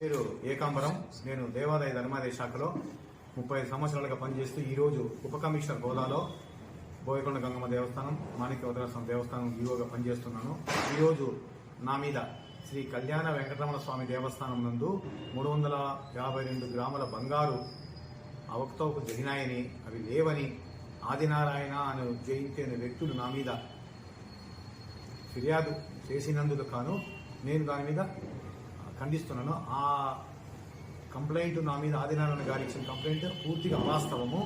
పేరు ఏకాంబరం. నేను దేవాదాయ ధర్మాదాయ శాఖలో 35 సంవత్సరాలుగా పనిచేస్తూ ఈరోజు ఉప కమిషనర్ హోదాలో బోయకొండ గంగమ్మ దేవస్థానం, మాణిక్యవదన స్వామి దేవస్థానం ఈవోగా పనిచేస్తున్నాను. ఈరోజు నా మీద శ్రీ కళ్యాణ వెంకటరమణ స్వామి దేవస్థానం నందు 352 గ్రాముల బంగారు అవకతవకలు జరిగినాయని, అవి లేవని ఆదినారాయణ అని జయించే వ్యక్తులు నా మీద ఫిర్యాదు చేసినందుకు కాను నేను దాని మీద ఖండిస్తున్నాను. ఆ కంప్లైంట్ నా మీద ఆదినారాయణ గారు ఇచ్చిన కంప్లైంట్ పూర్తిగా అవాస్తవము.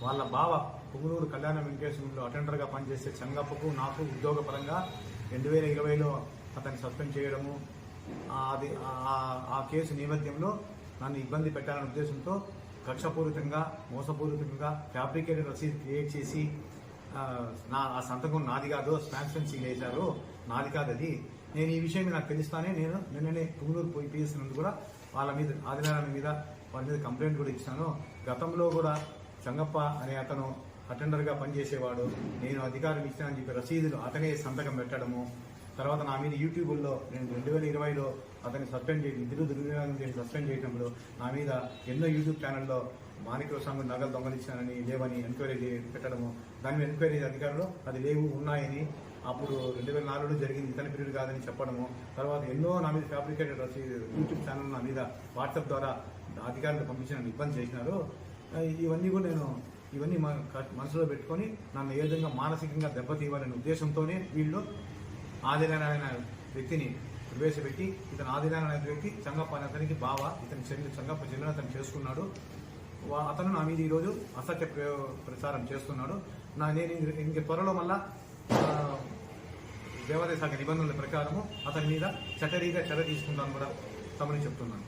వాళ్ళ బావ పుంగనూరు కళ్యాణ వెంకటేశ్వరంలో అటెండర్గా పనిచేసే చంగప్పకు నాకు ఉద్యోగపరంగా 2020లో అతన్ని సస్పెండ్ చేయడము, ఆ కేసు నేపథ్యంలో నన్ను ఇబ్బంది పెట్టాలనే ఉద్దేశంతో కక్షపూరితంగా, మోసపూరితంగా ఫ్యాబ్రికేటెడ్ రసీదు క్రియేట్ చేసి ఆ సంతకం నాది కాదు, స్పాన్సర్ సీల్ వేశారు, నాది కాదు అది. నేను ఈ విషయం నాకు తెలుస్తానే నేను నిన్ననే పుంగనూరు పోయి పిఎస్సినందు కూడా వాళ్ళ మీద ఆదినారాయణ మీద వాళ్ళ మీద కంప్లైంట్ కూడా ఇచ్చాను. గతంలో కూడా చంగప్ప అనే అతను అటెండర్గా పనిచేసేవాడు, నేను అధికారం ఇచ్చానని చెప్పి రసీదులు అతనే సంతకం పెట్టడము. తర్వాత నా మీద యూట్యూబ్లో నేను 2020లో అతన్ని సస్పెండ్ చేసి దుర్వినియోగం చేసి సస్పెండ్ చేయడంలో నా మీద ఎన్నో యూట్యూబ్ ఛానల్లో మాణిక్య స్వామి నగలు దొంగలించానని, లేవని ఎంక్వైరీ పెట్టడము. దాని మీద ఎంక్వైరీ అధికారులు అది లేవు, ఉన్నాయని, అప్పుడు 2004లో జరిగింది, ఇతని పీరియడ్ కాదని చెప్పడము. తర్వాత ఎన్నో నా మీద ఫ్యాబ్రికేటెడ్ యూట్యూబ్ ఛానల్ నా మీద వాట్సాప్ ద్వారా అధికారులు పంపించి నన్ను ఇబ్బంది చేసినారు. ఇవన్నీ కూడా నేను మనసులో పెట్టుకొని నన్ను ఏ విధంగా మానసికంగా దెబ్బతీయాలనే ఉద్దేశంతోనే వీళ్ళు ఆదినారాయణ వ్యక్తిని ప్రవేశపెట్టి, ఇతను ఆదినారాయణ వ్యక్తి చంగప్ప అనే అతనికి బావ, ఇతని చంగప్ప చెల్లెని అతను చేసుకున్నాడు. అతను నా మీద ఈరోజు అసత్య ప్రచారం చేస్తున్నాడు. నేను ఇంక త్వరలో మళ్ళా దేవాదాయ శాఖ నిబంధనల ప్రకారము అతని మీద చట్టరీగా చర్య తీసుకుంటాను కూడా తమని చెప్తున్నాను.